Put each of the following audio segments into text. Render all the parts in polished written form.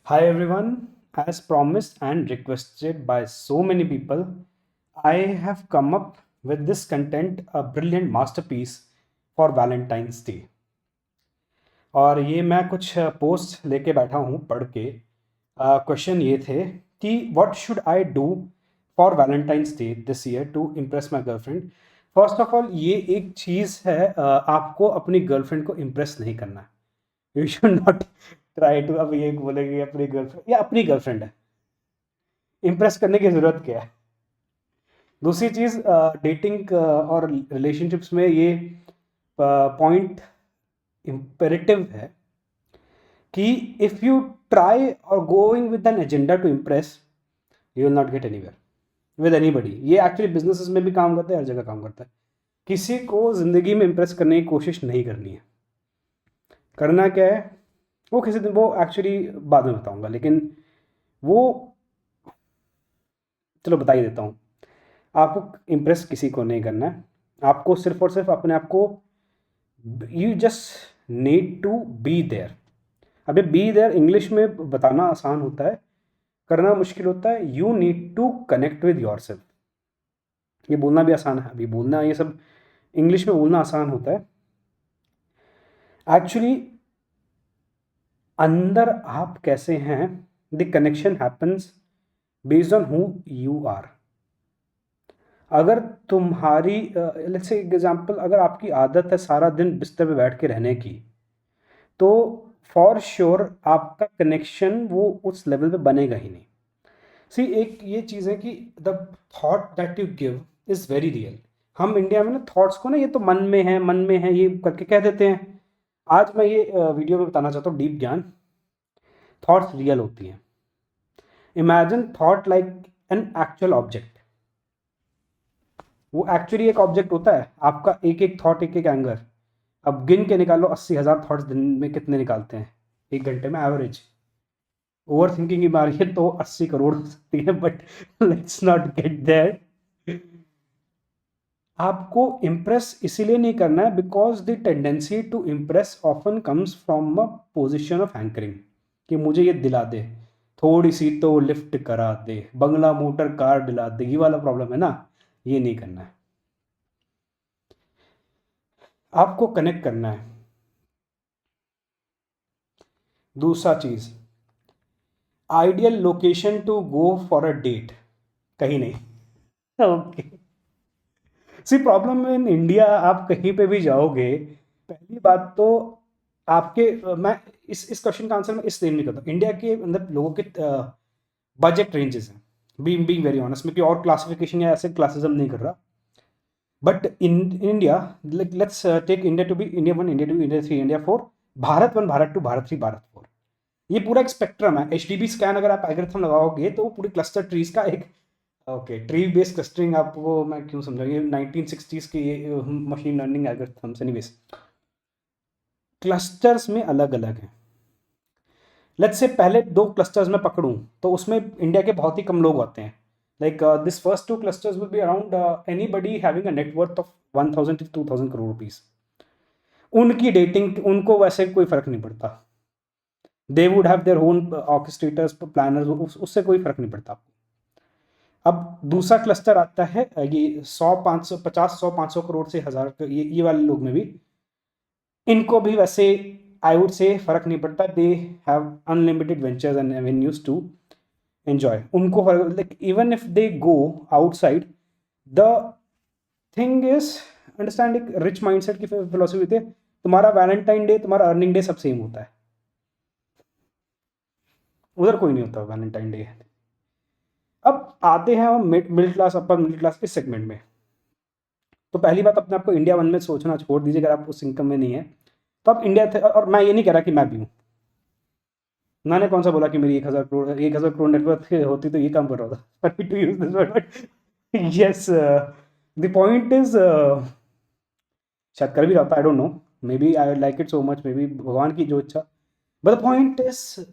Hi everyone, as promised and requested by so many people, I have come up with this content, a brilliant masterpiece for Valentine's Day. और ये मैं कुछ post लेके बैठा हूँ पढ़ के। क्वेश्चन ये थे कि what should I do for Valentine's day this year to impress my girlfriend. First of all ये एक चीज़ है, आपको अपनी गर्लफ्रेंड को इम्प्रेस नहीं करना है। You should not try to, अब ये बोलेंगे अपनी गर्लफ्रेंड या अपनी गर्लफ्रेंड है, इम्प्रेस करने की ज़रूरत क्या है। दूसरी चीज़, डेटिंग और रिलेशनशिप्स में ये पॉइंट इम्पेरेटिव है कि इफ़ यू ट्राई और going with an agenda to impress, you will not get anywhere with anybody. ये एक्चुअली बिजनेसेस में भी काम करता है, हर जगह काम करता है। किसी को ज़िंदगी में इम्प्रेस करने की कोशिश नहीं करनी है। करना क्या है वो किसी दिन, वो एक्चुअली बाद में बताऊंगा, लेकिन वो चलो बता ही देता हूँ। आपको इम्प्रेस किसी को नहीं करना है, आपको सिर्फ और सिर्फ अपने आप को, you just need to be there. अभी बी देयर इंग्लिश में बताना आसान होता है, करना मुश्किल होता है। You need to connect with yourself. ये बोलना भी आसान है, अभी बोलना ये सब इंग्लिश में बोलना आसान होता है, एक्चुअली अंदर आप कैसे हैं, the connection happens based on who you are. अगर तुम्हारी लेट्स से एग्जांपल, अगर आपकी आदत है सारा दिन बिस्तर पे बैठ के रहने की, तो फॉर श्योर आपका कनेक्शन वो उस लेवल पे बनेगा ही नहीं। सी एक ये चीज़ है कि the thought that you give is very real. हम इंडिया में ना थॉट्स को ना, ये तो मन में है मन में है ये करके कह देते हैं। आज मैं ये वीडियो में बताना चाहता हूँ डीप ज्ञान। थॉट्स रियल होती हैं। Imagine thought like an actual object. वो एक्चुअली एक ऑब्जेक्ट होता है, आपका एक एक थॉट, एक एक एंगर। अब गिन के निकालो 80,000 थॉट्स दिन में कितने निकालते हैं एक घंटे में एवरेज। ओवर थिंकिंग की मारिए तो 80 करोड़ हो सकती है, but let's not get there. आपको इम्प्रेस इसीलिए नहीं करना है because the tendency to impress often comes from a position of anchoring, कि मुझे ये दिला दे, थोड़ी सी तो लिफ्ट करा दे, बंगला मोटर कार दिला दे, ये वाला प्रॉब्लम है ना। ये नहीं करना है, आपको कनेक्ट करना है। दूसरा चीज, ideal location to go for a date, कहीं नहीं। Okay, see problem in India, आप कहीं पे भी जाओगे, पहली बात तो आपके मैं इस क्वेश्चन का आंसर मैं इस नहीं करता। इंडिया के अंदर लोगों के बजट रेंजेस हैं, बीइंग वेरी ऑनेस्ट, मैं और क्लासिफिकेशन या ऐसे क्लासिज्म नहीं कर रहा, but in India, let's take India to be India one, India two, India three, India four, Bharat one, Bharat two, Bharat three, Bharat four. ये पूरा एक स्पेक्ट्रम है। एच डी बी स्कैन अगर आप एल्गोरिथम लगाओगे तो वो पूरी क्लस्टर ट्रीज का एक, ओके, ट्री बेस्ड क्लस्टरिंग आपको मैं क्यों समझा, ये 1960s की machine learning algorithms. Anyways, clusters में अलग अलग हैं। लेट्स से पहले दो क्लस्टर्स में पकड़ूं तो उसमें इंडिया के बहुत ही कम लोग होते हैं। Like this first two clusters will be around anybody having a net ऑफ 1000 to 2000 करोड़ रुपीस। उनकी डेटिंग, उनको वैसे कोई फर्क नहीं पड़ता, they would have their own orchestrators, planners, उससे कोई फर्क नहीं पड़ता। अब दूसरा क्लस्टर आता है, ये 100 500 50 100 500 करोड़ से हजार, ये वाले लोग में भी, इनको भी वैसे आई वुड से फर्क नहीं पड़ता। They have unlimited ventures and avenues to enjoy. उनको like even if they go outside, the thing is, understand, एक रिच माइंडसेट की फिलोसफी होती है, तुम्हारा वैलेंटाइन डे, तुम्हारा अर्निंग डे सब सेम होता है, उधर कोई नहीं होता वैलेंटाइन डे। अब आते हैं हम middle class, upper middle class इस सेगमेंट में। तो पहली बात, अपने आपको इंडिया वन में सोचना छोड़ दीजिए अगर आप उस इनकम में नहीं है, तो आप इंडिया थे। और मैं ये नहीं कह रहा कि मैं भी हूँ, मैंने कौन सा बोला कि मेरी 1000 करोड़, 1000 करोड़ नेटवर्थ होती तो ये काम कर रहा था। To use this word, yes, the point is, शायद कर भी रहा था, I don't know, maybe I like it so much, maybe भगवान की जो इच्छा। But the point is,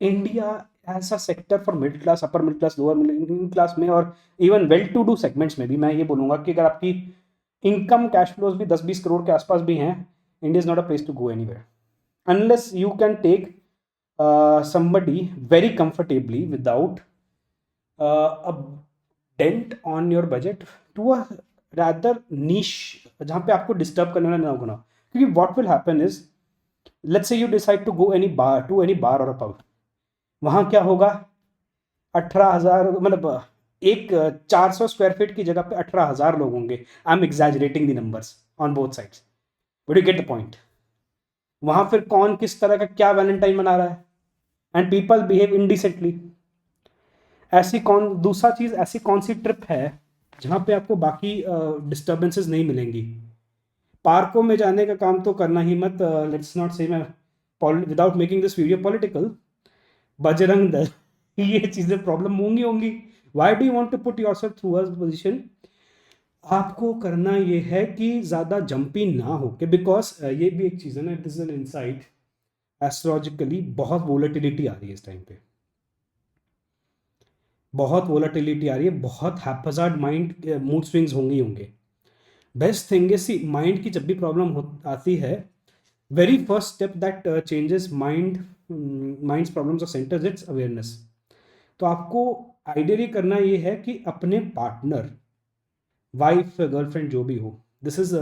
India as a sector for middle class, upper middle class, lower middle class में, और even well to do segments में भी, मैं ये बोलूँगा कि अगर आपकी इनकम कैश फ्लोज भी 10-20 करोड़ के आसपास भी हैं, India is not a place to go anywhere unless you can take somebody very comfortably without a dent on your budget to a rather niche, जहाँ पे आपको डिस्टर्ब करने वाला ना होना, क्योंकि what will happen is, let's say you decide to go any bar or a pub, वहाँ क्या होगा, 18,000, मतलब एक 400 स्क्वायर फीट की जगह पे 18,000 लोग होंगे. I am exaggerating the numbers on both sides, but you get the point. वहां फिर कौन किस तरह का क्या वैलेंटाइन मना रहा है, एंड पीपल बिहेव इनडिसेंटली. दूसरा चीज, ऐसी कौन सी ट्रिप है जहाँ पे आपको बाकी डिस्टर्बेंसेस नहीं मिलेंगी. पार्कों में जाने का काम तो करना ही मत. लेट्स नॉट से मैं, without making this video political, Bajrang Dal, ये चीजें प्रॉब्लम होंगी. Why do you want to put yourself through a position. आपको करना ये है कि ज़्यादा जंपी ना हो के, बिकॉज ये भी एक चीज़ है ना, it is an insight. Astrologically बहुत वोलेटिलिटी आ रही है इस टाइम पे, बहुत वोलेटिलिटी आ रही है, बहुत हैप्पजार्ड माइंड मूड स्विंग्स होंगे. Best thing is, see, mind की जब भी प्रॉब्लम आती है, very first step that changes minds problems और सेंटर्स, इट्स अवेयरनेस. तो आपको आइडियली करना ये है कि अपने पार्टनर, वाइफ, गर्लफ्रेंड, जो भी हो, this is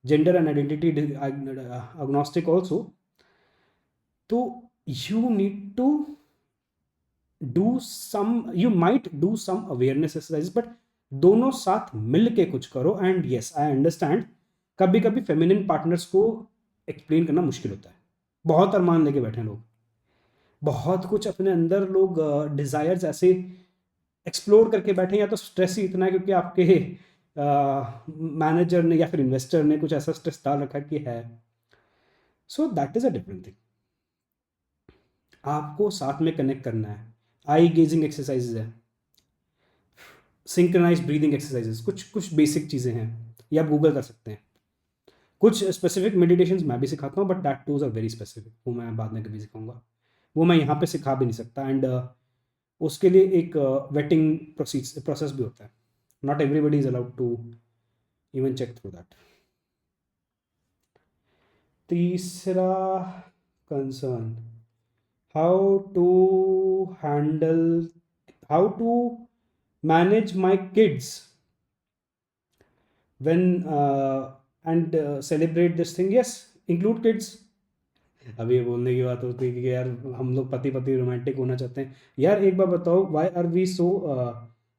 gender and identity agnostic also. तो you need to you might do some awareness exercise, but दोनों साथ मिल के कुछ करो. एंड यस, आई अंडरस्टैंड, कभी कभी फेमिनिन पार्टनर्स को एक्सप्लेन करना मुश्किल होता है. बहुत अरमान लेके बैठे हैं लोग, बहुत कुछ अपने अंदर लोग डिजायर्स ऐसे एक्सप्लोर करके बैठे, या तो स्ट्रेस ही इतना है क्योंकि आपके मैनेजर ने या फिर इन्वेस्टर ने कुछ ऐसा स्ट्रेस डाल रखा कि है. सो that is a different thing. आपको साथ में कनेक्ट करना है. आई गेजिंग एक्सरसाइजेज है, सिंक्रोनाइज ब्रीदिंग एक्सरसाइजेज, कुछ बेसिक चीज़ें हैं, ये आप गूगल कर सकते हैं. कुछ स्पेसिफिक मेडिटेशंस मैं भी सिखाता हूँ, but that twos are very specific, वो मैं बाद में कभी सिखाऊंगा, वो मैं यहाँ पे सिखा भी नहीं सकता. एंड उसके लिए एक वेटिंग प्रोसेस भी होता है. Not everybody is allowed to even check through that. तीसरा concern, how to handle, how to manage my kids when and celebrate this thing. Yes, include kids. अब ये बोलने की बात होती है कि यार हम लोग पति पति रोमांटिक होना चाहते हैं. यार एक बार बताओ, why are we so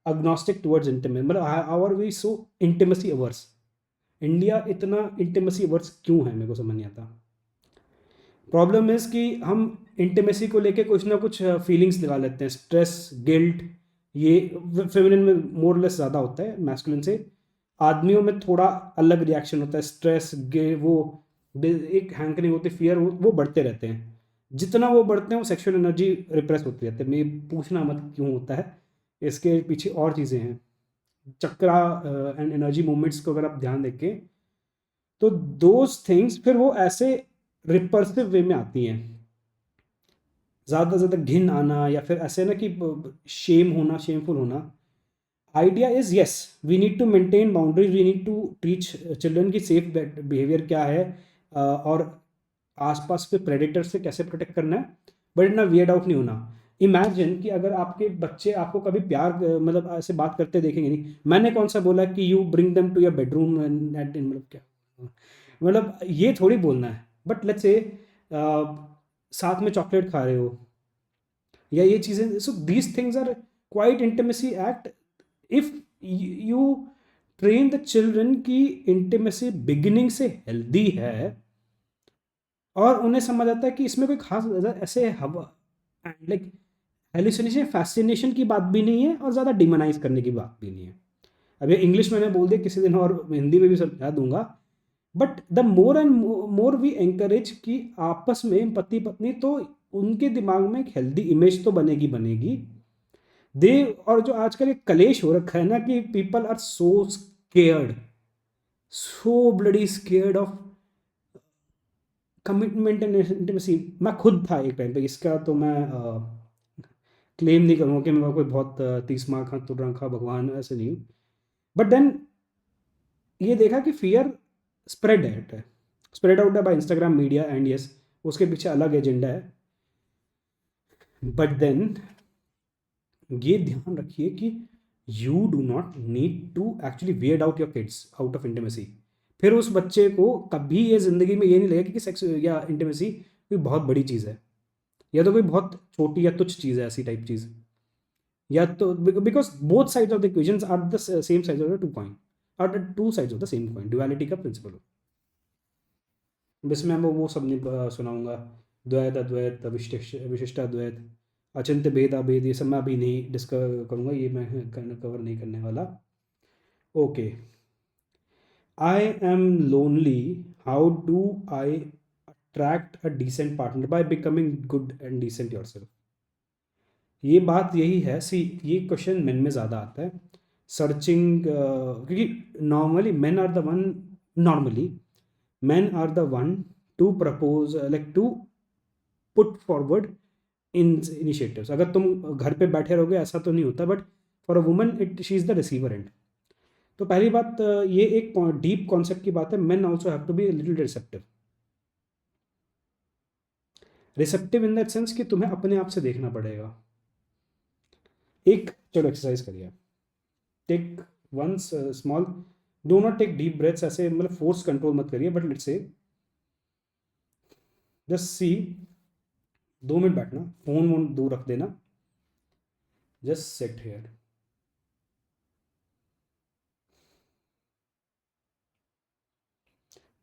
agnostic towards intimacy, मतलब how are we so intimacy averse. India इतना इंटीमेसी अवर्स क्यों है, मेरे को समझ नहीं आता. प्रॉब्लम इज कि हम इंटीमेसी को लेके कुछ ना कुछ फीलिंग्स लगा लेते हैं, स्ट्रेस, गिल्ट. ये फेमिनिन में मोर लेस ज़्यादा होता है मैस्कुलिन से. आदमियों में थोड़ा अलग रिएक्शन होता है, स्ट्रेस, वो एक हैंकरिंग होती है, फियर, वो बढ़ते रहते हैं. जितना वो बढ़ते हैं वो सेक्सुअल एनर्जी रिप्रेस होती रहती है. मैं पूछना मत क्यों होता है, इसके पीछे और चीज़ें हैं. चक्रा एंड एनर्जी मूवमेंट्स को अगर आप ध्यान देखें तो दोज थिंग्स फिर वो ऐसे रिपर्सिव वे में आती हैं. ज़्यादा से ज़्यादा घिन आना, या फिर ऐसे ना कि शेम होना, शेमफुल होना. Idea is, yes, we need to maintain boundaries, we need to teach children की सेफ बिहेवियर क्या है, और आसपास के प्रेडेटर से कैसे प्रोटेक्ट करना है, बट इतना वियर्ड आउट नहीं होना. इमेजिन कि अगर आपके बच्चे आपको कभी प्यार मतलब ऐसे बात करते देखेंगे नहीं. मैंने कौन सा बोला कि you bring them to your bedroom and मतलब क्या, मतलब ये थोड़ी बोलना है. बट लेट्स से साथ में चॉकलेट खा रहे हो या ये चीज़ें, so these things are quite intimacy act. If you train the children की इंटीमेसी बिगिनिंग से हेल्दी है, और उन्हें समझ आता है कि इसमें कोई खास ऐसे हवा, लाइक हेलुसिनेशन, फैसिनेशन की बात भी नहीं है, और ज़्यादा डिमोनाइज करने की बात भी नहीं है. अब ये इंग्लिश में मैं बोल दिया किसी दिन, और हिंदी में भी समझा दूंगा. But the more and more we encourage कि आपस में पति पत्नी, तो उनके दिमाग में एक हेल्दी इमेज तो बनेगी. दे, और जो आजकल एक कलेश हो रखा है ना कि people are so scared, so bloody scared of commitment and intimacy. मैं खुद था एक टाइम पे, इसका तो मैं क्लेम नहीं करूँगा कि मैं कोई बहुत 30 माह का तुर रखा भगवान, ऐसे नहीं. बट देन ये देखा कि फियर स्प्रेड आउट है by Instagram media, and yes, उसके पीछे अलग एजेंडा है. बट देन ये ध्यान रखिए कि you do not need to actually weed out your kids out of intimacy. फिर उस बच्चे को कभी ये ज़िंदगी में ये नहीं लगेगा कि सेक्स या इंटीमेसी कोई बहुत बड़ी चीज़ है, या तो कोई बहुत छोटी या तुच्छ चीज़ है, ऐसी टाइप चीज़। या तो because both sides of the equations are the same side of the two coin, are the two sides of the same coin, duality का प्रिंसिपल। इसमें मैं वो सब नहीं सुनाऊंगा, द्वैत अद्वैत विशिष्टाद्वैत अचिंत्य भेद अभेद, ये सब मैं अभी नहीं डिस्कस करूंगा, ये मैं कवर नहीं करने वाला। Okay, I am lonely, how do I attract a decent partner? By becoming good and decent yourself. ये बात यही है, सी ये क्वेश्चन मेन में ज़्यादा आता है, सर्चिंग, क्योंकि normally men are the one, normally men are the one to propose, like to put forward in initiatives। अगर तुम घर पे बैठे रहोगे ऐसा तो नहीं होता, but for a woman it she is the receiver and. तो पहली बात, ये एक डीप कॉन्सेप्ट की बात है, men also have to be little receptive. Receptive in that sense कि तुम्हें अपने आप से देखना पड़ेगा। एक चलो एक्सरसाइज करिए, take once small, do not take deep breaths, ऐसे मतलब फोर्स कंट्रोल मत करिए, but let's say just see, 2 minute बैठना, फोन वोन दूर रख देना, जस्ट सेट हेयर,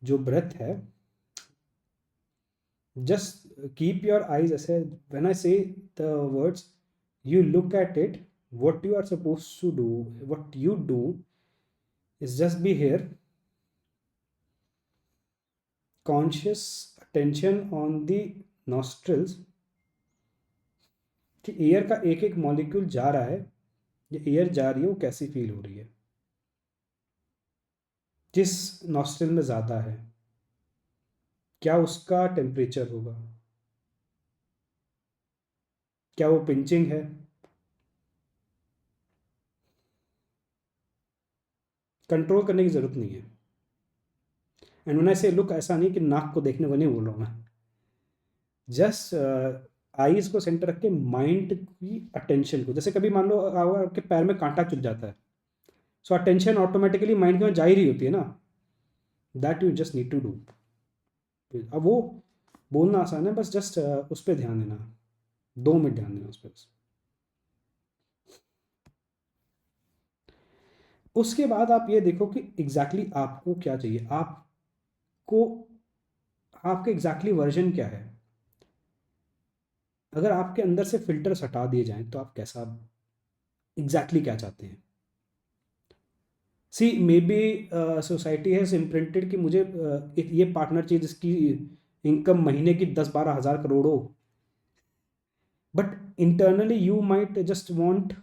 जो ब्रेथ है, जस्ट कीप योर आईज ऐसे, when I say the words you look at it, what you are supposed to do, what you do is just be here, conscious attention on the nostrils, कि air का एक एक molecule जा रहा है, ये air जा रही है वो कैसी फील हो रही है, जिस नॉस्ट्रिल में ज़्यादा है क्या उसका टेम्परेचर होगा, क्या वो पिंचिंग है, कंट्रोल करने की ज़रूरत नहीं है। एंड व्हेन आई से लुक, ऐसा नहीं कि नाक को देखने को नहीं बोल रहा हूँ मैं, जस्ट आईज को सेंटर रख के माइंड की अटेंशन को, जैसे कभी मान लो आपके पैर में कांटा चुभ जाता है, सो अटेंशन ऑटोमेटिकली माइंड की ओर जा ही रही होती है ना, that you just need to do. अब वो बोलना आसान है, बस जस्ट उस पर ध्यान देना, 2 मिनट ध्यान देना उस पर बस। उसके बाद आप ये देखो कि एग्जैक्टली आपको क्या चाहिए, आपको आपके एग्जैक्टली वर्जन क्या है। अगर आपके अंदर से फिल्टर्स हटा दिए जाएं तो आप कैसा एग्जैक्टली क्या चाहते हैं। See maybe society has imprinted कि मुझे एक ये पार्टनर चाहिए जिसकी इनकम महीने की 10-12 हज़ार करोड़ हो, but internally you might just want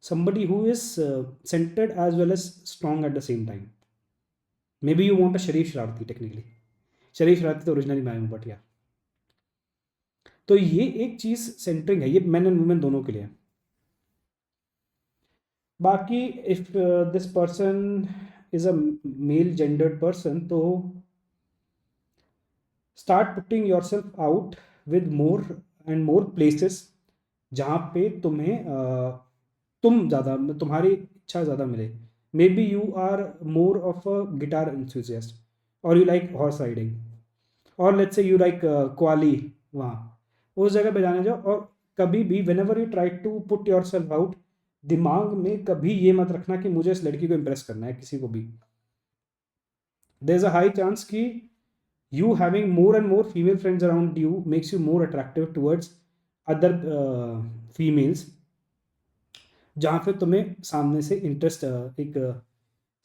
somebody who is centered as well as strong at the same time. Maybe you want a Sharif Shararati technically. Sharif Shararati तो ओरिजिनली मैं हूँ, बट यार, तो ये एक चीज़ सेंटरिंग है, ये मैन एंड वुमेन दोनों के लिए है। बाकी if this person is a male gendered person, तो start putting yourself out with more and more places जहाँ पे तुम्हें तुम ज़्यादा, तुम्हारी इच्छा ज़्यादा मिले। Maybe you are more of a guitar enthusiast, और यू लाइक हॉर्स राइडिंग, और let's say you like qawwali, वहाँ उस जगह पे जाने जाओ। और कभी भी whenever you try to put yourself out, दिमाग में कभी ये मत रखना कि मुझे इस लड़की को इम्प्रेस करना है, किसी को भी। There is a high chance कि you having more and more female friends around you makes you more attractive towards other females, जहाँ पे तुम्हें सामने से इंटरेस्ट, एक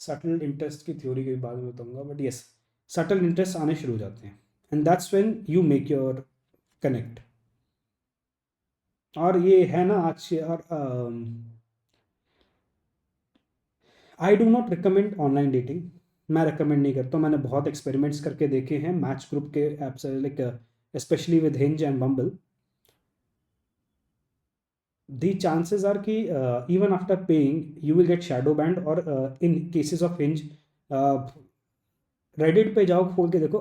सटल इंटरेस्ट की थ्योरी के बारे में बताऊंगा, बट यस, सटल इंटरेस्ट आने शुरू हो जाते हैं, and that's when you make your connect. और ये है ना आज, और I do not recommend online dating, मैं रिकमेंड नहीं करता हूँ। मैंने बहुत एक्सपेरिमेंट्स करके देखे हैं मैच ग्रुप के apps, like specially with hinge and bumble. The chances are कि even after paying you will get shadow banned, और in cases of Hinge, Reddit पे जाओ, खोल के देखो,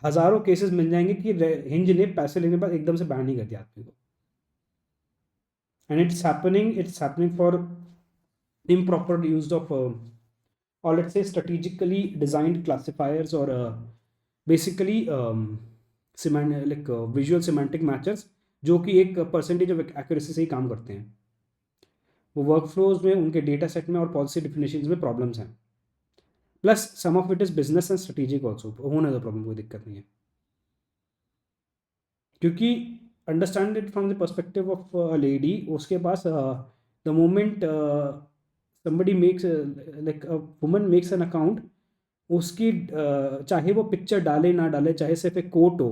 हज़ारों केसेस मिल जाएंगे कि हिंज ने पैसे लेने के बाद एकदम से बैन नहीं कर दिया आदमी को। And it's happening for improper use of or let's say strategically designed classifiers or basically like visual semantic matchers जो कि एक परसेंटेज ऑफ एक्यूरेसी से ही काम करते हैं। वो वर्कफ्लोज में, उनके डेटा सेट में और पॉलिसी डिफिनेशन में प्रॉब्लम्स हैं। Plus some of it is business and strategic also, होने दो प्रॉब्लम, कोई दिक्कत नहीं है। क्योंकि understand it from the perspective of a lady, उसके पास the moment somebody makes like a woman makes an account, उसकी चाहे वो पिक्चर डाले ना डाले, चाहे सिर्फ एक कोट हो,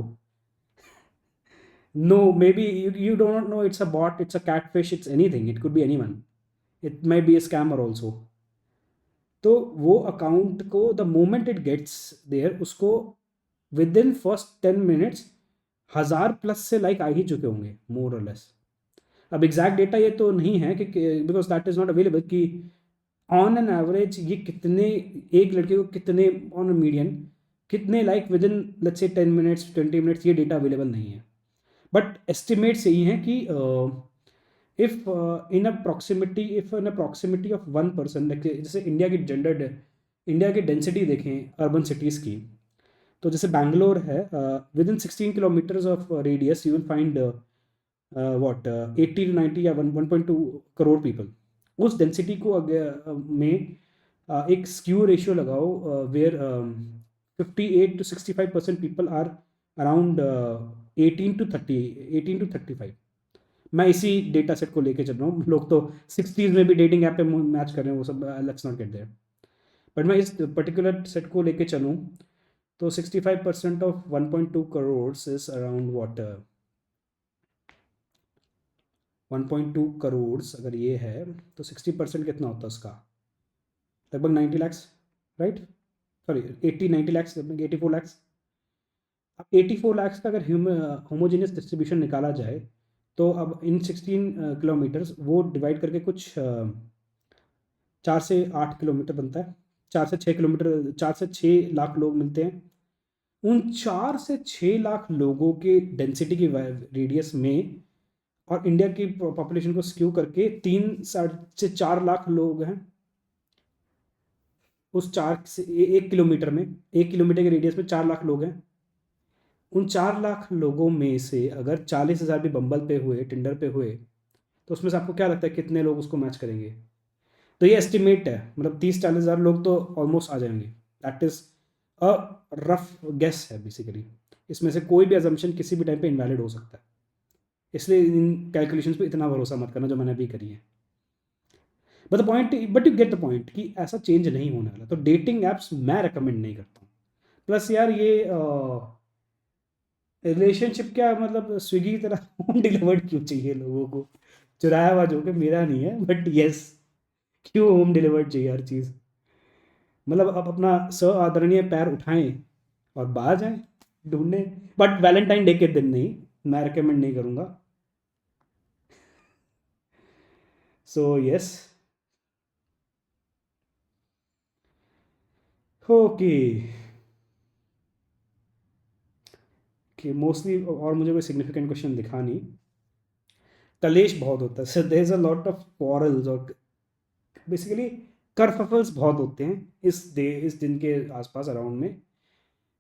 no maybe you don't know it's a bot, it's a catfish, it's anything, it could be anyone, it might be a scammer also। तो वो अकाउंट को the moment it gets there, उसको within first 10 minutes 1000+ से like आ ही चुके होंगे मोर और less. अब exact data ये तो नहीं है कि because that is not available कि ऑन एन एवरेज ये कितने, एक लड़के को कितने ऑन मीडियन कितने like with in let's say 10 minutes 20 minutes, ये डेटा अवेलेबल नहीं है। बट एस्टिमेट्स यही हैं कि if in a proximity of 1%, जैसे इंडिया की इंडिया की डेंसिटी देखें अर्बन सिटीज़ की, तो जैसे बैंगलोर है, with in 16 kilometres of radius you will find what 80 to 90 या 1.2 करोड़ पीपल। उस डेंसिटी को में एक स्क्यू रेशियो लगाओ where 58 to 65% people are around 18 to 35। मैं इसी डेटा सेट को लेके चल रहा हूँ, लोग तो 60s में भी डेटिंग ऐप पे मैच कर रहे हैं, वो सब let's not get there. But मैं इस पर्टिकुलर सेट को लेके चलूँ तो 65% of 1.2 crore is around what 1.2 crore. अगर ये है तो 60% कितना होता है उसका, लगभग 90 lakhs, right? Sorry 80-90 lakhs, 84 lakhs। अब 84 lakhs का अगर होमोजीनियस डिस्ट्रीब्यूशन निकाला जाए तो अब इन 16 किलोमीटर्स वो डिवाइड करके कुछ 4 से 8 किलोमीटर बनता है, 4 से 6 किलोमीटर, 4 से 6 लाख लोग मिलते हैं। उन 4 से 6 लाख लोगों के डेंसिटी की रेडियस में और इंडिया की पॉपुलेशन को स्क्यू करके 3 से 4 लाख लोग हैं उस 1 किलोमीटर में, 1 किलोमीटर के रेडियस में 4 लाख लोग हैं। उन 4 लाख लोगों में से अगर 40,000 भी बम्बल पे हुए, टिंडर पे हुए, तो उसमें से आपको क्या लगता है कितने लोग उसको मैच करेंगे? तो ये एस्टिमेट है, मतलब 30-40 हज़ार लोग तो ऑलमोस्ट आ जाएंगे। That is a rough guess है बेसिकली। इसमें से कोई भी अजम्पशन किसी भी टाइम पे इनवैलिड हो सकता है, इसलिए इन कैलकुलेशंस पे इतना भरोसा मत करना जो मैंने अभी करी है। But you get the point कि ऐसा चेंज नहीं होने वाला। तो डेटिंग एप्स मैं रेकमेंड नहीं करता हूँ। प्लस यार ये रिलेशनशिप क्या मतलब स्विगी की तरह होम डिलीवर्ड क्यों चाहिए लोगों को? चुराया हुआ जो कि मेरा नहीं है, बट यस, क्यों होम डिलीवर्ड चाहिए हर चीज़? मतलब आप अपना स आदरणीय पैर उठाएं और बाहर जाएं ढूंढने। बट वैलेंटाइन डे के दिन नहीं, मैं रिकमेंड नहीं करूँगा। सो यस, ओके, कि मोस्टली और मुझे कोई सिग्निफिकेंट क्वेश्चन दिखा नहीं। कलेश बहुत होता है, so there is a lot of quarrels और बेसिकली करफफल्स बहुत होते हैं इस दिन के आसपास अराउंड में,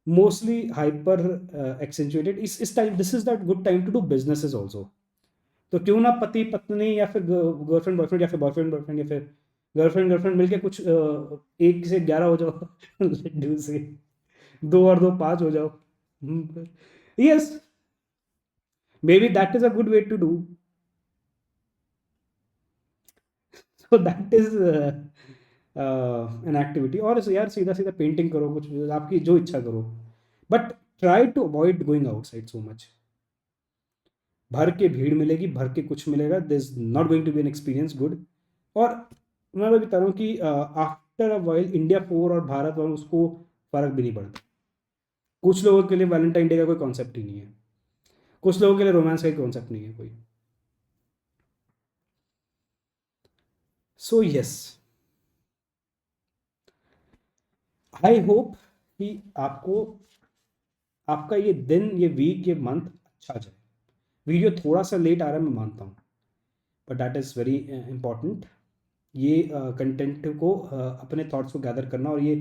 मोस्टली हाइपर एक्सेंचुएटेड। इस time this is that good time to do businesses also. तो क्यों ना पति पत्नी या फिर गर्लफ्रेंड बॉयफ्रेंड या फिर बॉयफ्रेंड बॉयफ्रेंड या फिर गर्लफ्रेंड गर्लफ्रेंड मिलके कुछ 1 से 11 हो जाओ लड्डू से 2 और 2 5 हो जाओ। Yes, maybe that is a good way to do. So that is an activity. और यार सीधा सीधा पेंटिंग करो, कुछ आपकी जो इच्छा करो, but try to avoid going outside so much. भर के भीड़ मिलेगी, भर के कुछ मिलेगा, this not going to be an experience good. और मैं बता रहा हूँ कि आफ्टर अ वाइल इंडिया 4 और भारत 1 उसको फर्क भी नहीं पड़ता। कुछ लोगों के लिए वैलेंटाइन डे का कोई कॉन्सेप्ट ही नहीं है, कुछ लोगों के लिए रोमांस का कॉन्सेप्ट नहीं है कोई। सो यस, आई होप कि आपको आपका ये दिन, ये वीक, ये मंथ अच्छा जाए। वीडियो थोड़ा सा लेट आ रहा है, मैं मानता हूँ, but that is very important. ये कंटेंट को अपने थॉट्स को गैदर करना और ये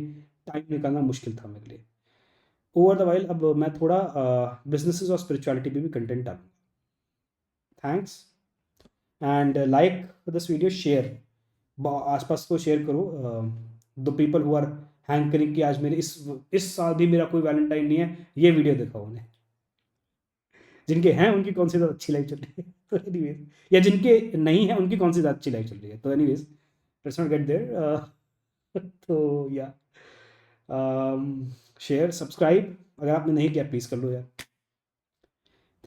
टाइम निकालना मुश्किल था मेरे लिए। ओवर द वाइल अब मैं थोड़ा बिजनेसेस और स्पिरिचुअलिटी पे भी कंटेंट डालूंगा। Thanks, and like this video, share, आसपास को शेयर करो। The people who are hankering कि आज मेरे इस साल भी मेरा कोई वैलेंटाइन नहीं है, ये वीडियो दिखाओ उन्हें। जिनके हैं उनकी कौन सी ज़्यादा अच्छी लाइफ चल रही है। तो एनीवेज, या जिनके नहीं है उनकी कौन सी ज़्यादा अच्छी लाइफ चल रही है। तो anyways, let's not get there. तो या शेयर, सब्सक्राइब, अगर आपने नहीं किया प्लीज़ कर लो यार।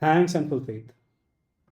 Thanks and full faith.